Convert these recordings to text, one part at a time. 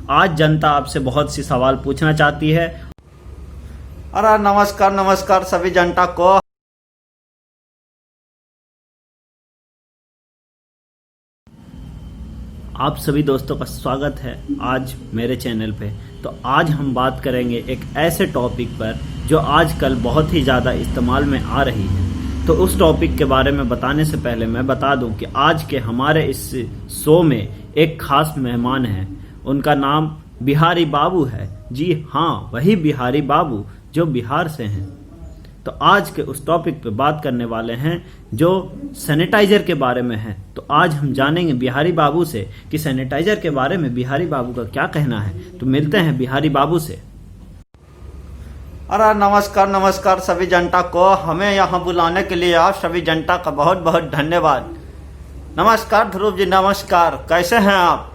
आज जनता आपसे बहुत सी सवाल पूछना चाहती है। अरे नमस्कार नमस्कार सभी जनता को। आप सभी दोस्तों का स्वागत है आज मेरे चैनल पे। तो आज हम बात करेंगे एक ऐसे टॉपिक पर जो आजकल बहुत ही ज़्यादा इस्तेमाल में आ रही है। तो उस टॉपिक के बारे में बताने से पहले मैं बता दूं कि आज के हमारे इस शो में एक खास मेहमान है। उनका नाम बिहारी बाबू है। जी हाँ, वही बिहारी बाबू जो बिहार से हैं। तो आज के उस टॉपिक पे बात करने वाले हैं जो सैनिटाइजर के बारे में है। तो आज हम जानेंगे बिहारी बाबू से कि सैनिटाइजर के बारे में बिहारी बाबू का क्या कहना है। तो मिलते हैं बिहारी बाबू से। अरे नमस्कार नमस्कार सभी जनता को। हमें यहाँ बुलाने के लिए आप सभी जनता का बहुत बहुत धन्यवाद। नमस्कार ध्रुव जी, नमस्कार। कैसे हैं आप?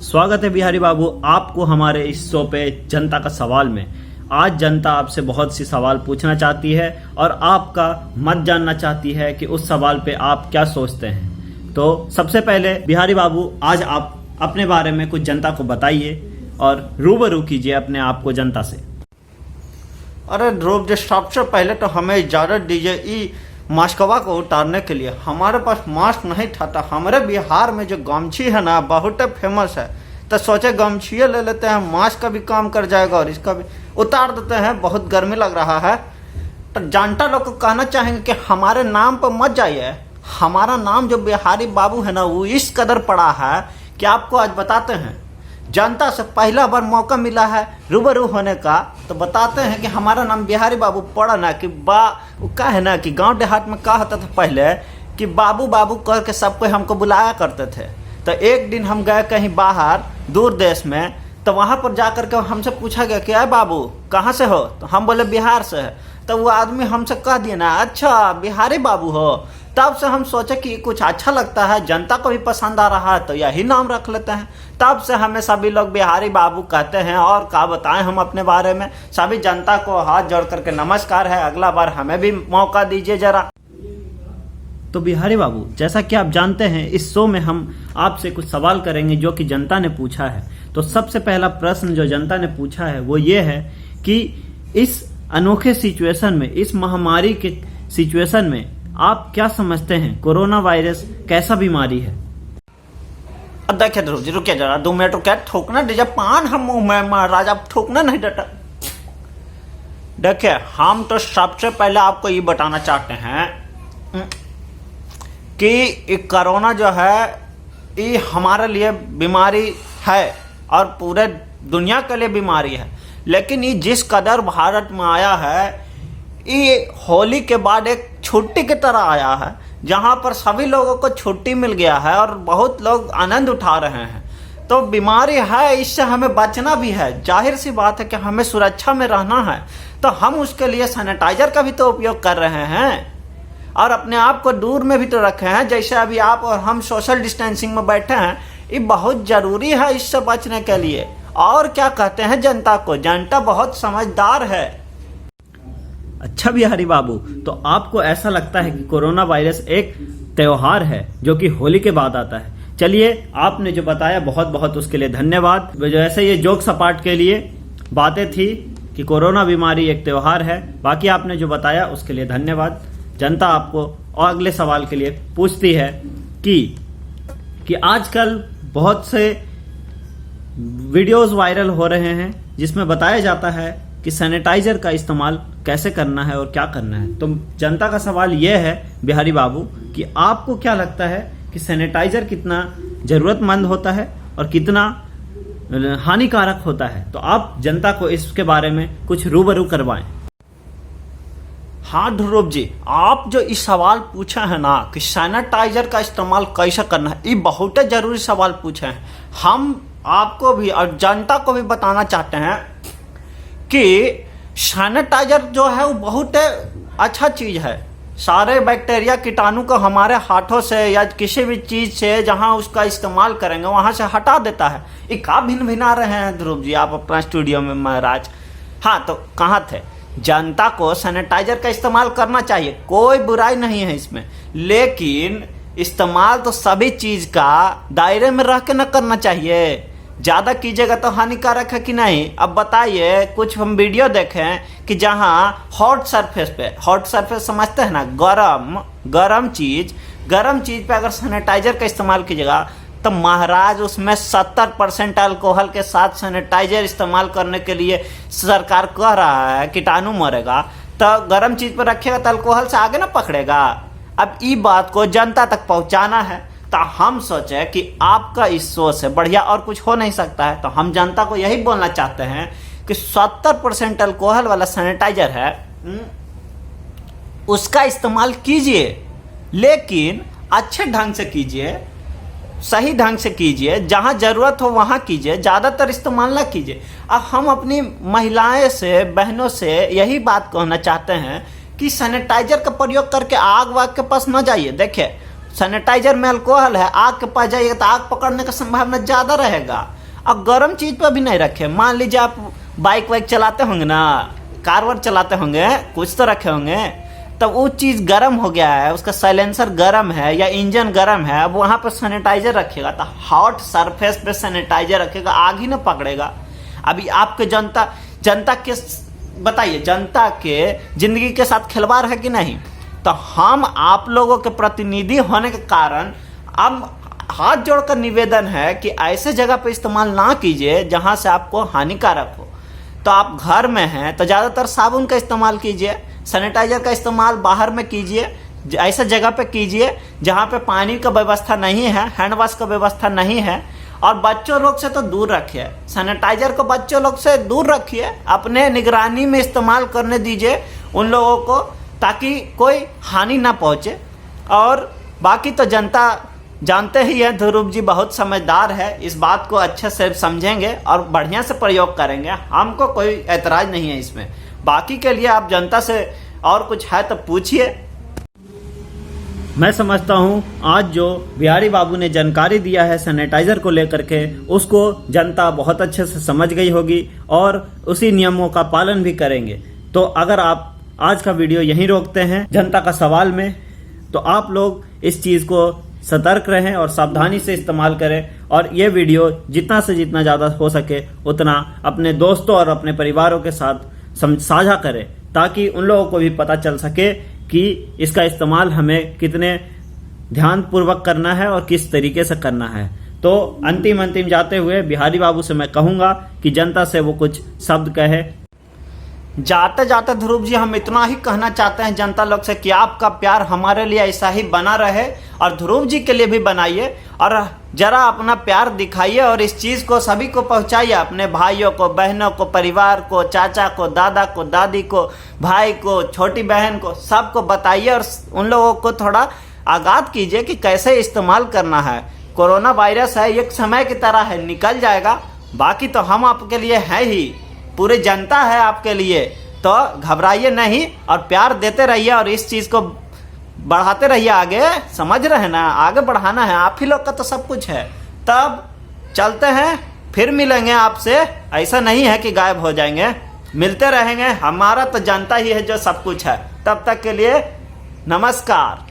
स्वागत है बिहारी बाबू आपको हमारे इस शो पे जनता का सवाल में। आज जनता आपसे बहुत सी सवाल पूछना चाहती है और आपका मत जानना चाहती है कि उस सवाल पे आप क्या सोचते हैं। तो सबसे पहले बिहारी बाबू, आज आप अपने बारे में कुछ जनता को बताइए और रूबरू कीजिए अपने आप को जनता से। अरे ध्रुव जी, सबसे पहले तो हमें इजाज़त दीजिए ई मास्कवा को उतारने के लिए। हमारे पास मास्क नहीं था। तो हमारे बिहार में जो गमछी है ना, बहुत फेमस है। तो सोचे गमछिए ले लेते हैं, मास्क का भी काम कर जाएगा और इसका भी उतार देते हैं। बहुत गर्मी लग रहा है। तो जनता लोग को कहना चाहेंगे कि हमारे नाम पर मत जाइए। हमारा नाम जो बिहारी बाबू है ना, वो इस कदर पड़ा है कि आपको आज बताते हैं। जनता से पहला बार मौका मिला है रूबरू होने का, तो बताते हैं कि हमारा नाम बिहारी बाबू पड़ा ना कि क्या है ना कि गांव देहात में क्या होता था पहले कि बाबू बाबू करके सबको हमको बुलाया करते थे। तो एक दिन हम गए कहीं बाहर दूर देश में, तो वहाँ पर जा कर के हमसे पूछा गया कि अरे बाबू कहाँ से हो? तो हम बोले बिहार से है। तो वो आदमी हमसे कह दिया ना, अच्छा बिहारी बाबू हो। तब से हम सोचे कि कुछ अच्छा लगता है, जनता को भी पसंद आ रहा है, तो यही नाम रख लेते हैं। तब से हमें सभी लोग बिहारी बाबू कहते हैं। और क्या बताएं हम अपने बारे में। सभी जनता को हाथ जोड़ करके नमस्कार है। अगला बार हमें भी मौका दीजिए जरा। तो बिहारी बाबू, जैसा कि आप जानते हैं, इस शो में हम आपसे कुछ सवाल करेंगे जो कि जनता ने पूछा है। तो सबसे पहला प्रश्न जो जनता ने पूछा है वो ये है कि इस अनोखे सिचुएशन में, इस महामारी के सिचुएशन में आप क्या समझते हैं, कोरोना वायरस कैसा बीमारी है? अब देखिए ध्रुव जी, रुकिए जरा 2 मिनट रुकिए। ठोकना दीजिए पान हम मुंह में महाराज, आप ठोकना नहीं देता। देखिए, हम तो सबसे पहले आपको ये बताना चाहते हैं कि कोरोना जो है ये हमारे लिए बीमारी है और पूरे दुनिया के लिए बीमारी है। लेकिन ये जिस कदर भारत में आया है, ये होली के बाद एक छुट्टी की तरह आया है, जहाँ पर सभी लोगों को छुट्टी मिल गया है और बहुत लोग आनंद उठा रहे हैं। तो बीमारी है, इससे हमें बचना भी है। जाहिर सी बात है कि हमें सुरक्षा में रहना है। तो हम उसके लिए सैनिटाइजर का भी तो उपयोग कर रहे हैं और अपने आप को दूर में भी तो रखे हैं। जैसे अभी आप और हम सोशल डिस्टेंसिंग में बैठे हैं, ये बहुत जरूरी है इससे बचने के लिए। और क्या कहते हैं जनता को, जनता बहुत समझदार है। अच्छा बिहारी बाबू, तो आपको ऐसा लगता है कि कोरोना वायरस एक त्योहार है जो कि होली के बाद आता है। चलिए, आपने जो बताया बहुत बहुत उसके लिए धन्यवाद। जैसे ये जोक सपाट के लिए बातें थी कि कोरोना बीमारी एक त्योहार है, बाकी आपने जो बताया उसके लिए धन्यवाद। जनता आपको और अगले सवाल के लिए पूछती है कि आजकल बहुत से वीडियोस वायरल हो रहे हैं जिसमें बताया जाता है कि सैनिटाइजर का इस्तेमाल कैसे करना है और क्या करना है। तो जनता का सवाल यह है बिहारी बाबू कि आपको क्या लगता है कि सैनिटाइजर कितना जरूरतमंद होता है और कितना हानिकारक होता है? तो आप जनता को इसके बारे में कुछ रूबरू करवाएं। हाँ ध्रुव जी, आप जो इस सवाल पूछे हैं ना कि सैनिटाइजर का इस्तेमाल कैसे करना है, ये बहुत जरूरी सवाल पूछे हैं। हम आपको भी और जनता को भी बताना चाहते हैं कि सैनिटाइजर जो है वो बहुत अच्छा चीज़ है। सारे बैक्टीरिया कीटाणु को हमारे हाथों से या किसी भी चीज़ से जहां उसका इस्तेमाल करेंगे वहां से हटा देता है। ये का भिन्न भिना रहे हैं ध्रुव जी आप अपना स्टूडियो में महाराज। हाँ, तो कहाँ थे? जनता को सैनिटाइजर का इस्तेमाल करना चाहिए, कोई बुराई नहीं है इसमें। लेकिन इस्तेमाल तो सभी चीज़ का दायरे में रह के न करना चाहिए। ज़्यादा कीजिएगा तो हानिकारक है कि नहीं। अब बताइए, कुछ हम वीडियो देखें कि जहाँ हॉट सरफेस पे, हॉट सरफेस समझते हैं ना, गरम चीज़ पे अगर सैनिटाइजर का इस्तेमाल कीजिएगा तो महाराज उसमें 70% अल्कोहल के साथ सैनिटाइजर इस्तेमाल करने के लिए सरकार कह रहा है, कीटाणु मरेगा। तो गर्म चीज़ पर रखिएगा तो अल्कोहल से आगे ना पकड़ेगा। अब ये बात को जनता तक पहुंचाना है, तो हम सोचे कि आपका इस सोच से बढ़िया और कुछ हो नहीं सकता है। तो हम जनता को यही बोलना चाहते हैं कि 70% अल्कोहल वाला सैनिटाइजर है, उसका इस्तेमाल कीजिए, लेकिन अच्छे ढंग से कीजिए, सही ढंग से कीजिए, जहाँ ज़रूरत हो वहाँ कीजिए, ज़्यादातर इस्तेमाल ना कीजिए। अब हम अपनी महिलाएं से, बहनों से यही बात कहना चाहते हैं कि सैनिटाइजर का प्रयोग करके आग वाग के पास न जाइए। देखिए, सैनिटाइजर में अल्कोहल है, आग के पास जाइएगा तो आग पकड़ने का संभावना ज़्यादा रहेगा। अब गर्म चीज़ पर भी नहीं रखें। मान लीजिए आप बाइक वाइक चलाते होंगे ना, कार वार चलाते होंगे, कुछ तो रखे होंगे, तब वो चीज़ गर्म हो गया है, उसका साइलेंसर गर्म है या इंजन गर्म है, अब वहाँ पर सैनिटाइजर रखिएगा तो हॉट सरफेस पे सैनिटाइजर रखिएगा, आग ही ना पकड़ेगा। अभी आपके जनता के बताइए, जनता के जिंदगी के साथ खिलवाड़ है कि नहीं। तो हम आप लोगों के प्रतिनिधि होने के कारण अब हाथ जोड़कर निवेदन है कि ऐसे जगह पे इस्तेमाल ना कीजिए जहाँ से आपको हानिकारक हो। तो आप घर में हैं तो ज़्यादातर साबुन का इस्तेमाल कीजिए, सैनिटाइजर का इस्तेमाल बाहर में कीजिए, ऐसे जगह पे कीजिए जहाँ पे पानी का व्यवस्था नहीं है, हैंड वॉश का व्यवस्था नहीं है। और बच्चों लोग से तो दूर रखिए, सैनिटाइजर को बच्चों लोग से दूर रखिए, अपने निगरानी में इस्तेमाल करने दीजिए उन लोगों को, ताकि कोई हानि ना पहुँचे। और बाकी तो जनता जानते ही है, ध्रुव जी बहुत समझदार है, इस बात को अच्छे से समझेंगे और बढ़िया से प्रयोग करेंगे। हमको कोई ऐतराज़ नहीं है इसमें। बाकी के लिए आप जनता से और कुछ है तो पूछिए। मैं समझता हूँ आज जो बिहारी बाबू ने जानकारी दिया है सैनिटाइजर को लेकर के, उसको जनता बहुत अच्छे से समझ गई होगी और उसी नियमों का पालन भी करेंगे। तो अगर आप आज का वीडियो यहीं रोकते हैं जनता का सवाल में, तो आप लोग इस चीज़ को सतर्क रहें और सावधानी से इस्तेमाल करें। और ये वीडियो जितना से जितना ज़्यादा हो सके उतना अपने दोस्तों और अपने परिवारों के साथ साझा करें, ताकि उन लोगों को भी पता चल सके कि इसका इस्तेमाल हमें कितने ध्यानपूर्वक करना है और किस तरीके से करना है। तो अंतिम जाते हुए बिहारी बाबू से मैं कहूँगा कि जनता से वो कुछ शब्द कहे। जाते जाते ध्रुव जी हम इतना ही कहना चाहते हैं जनता लोग से कि आपका प्यार हमारे लिए ऐसा ही बना रहे और ध्रुव जी के लिए भी बनाइए और जरा अपना प्यार दिखाइए और इस चीज़ को सभी को पहुंचाइए, अपने भाइयों को, बहनों को, परिवार को, चाचा को, दादा को, दादी को, भाई को, छोटी बहन को, सबको बताइए और उन लोगों को थोड़ा आगाह कीजिए कि कैसे इस्तेमाल करना है। कोरोना वायरस है, एक समय की तरह है, निकल जाएगा। बाकी तो हम आपके लिए हैं ही, पूरी जनता है आपके लिए। तो घबराइए नहीं और प्यार देते रहिए और इस चीज़ को बढ़ाते रहिए आगे। समझ रहे हैं ना, आगे बढ़ाना है, आप ही लोग का तो सब कुछ है। तब चलते हैं, फिर मिलेंगे आपसे। ऐसा नहीं है कि गायब हो जाएंगे, मिलते रहेंगे। हमारा तो जनता ही है जो सब कुछ है। तब तक के लिए नमस्कार।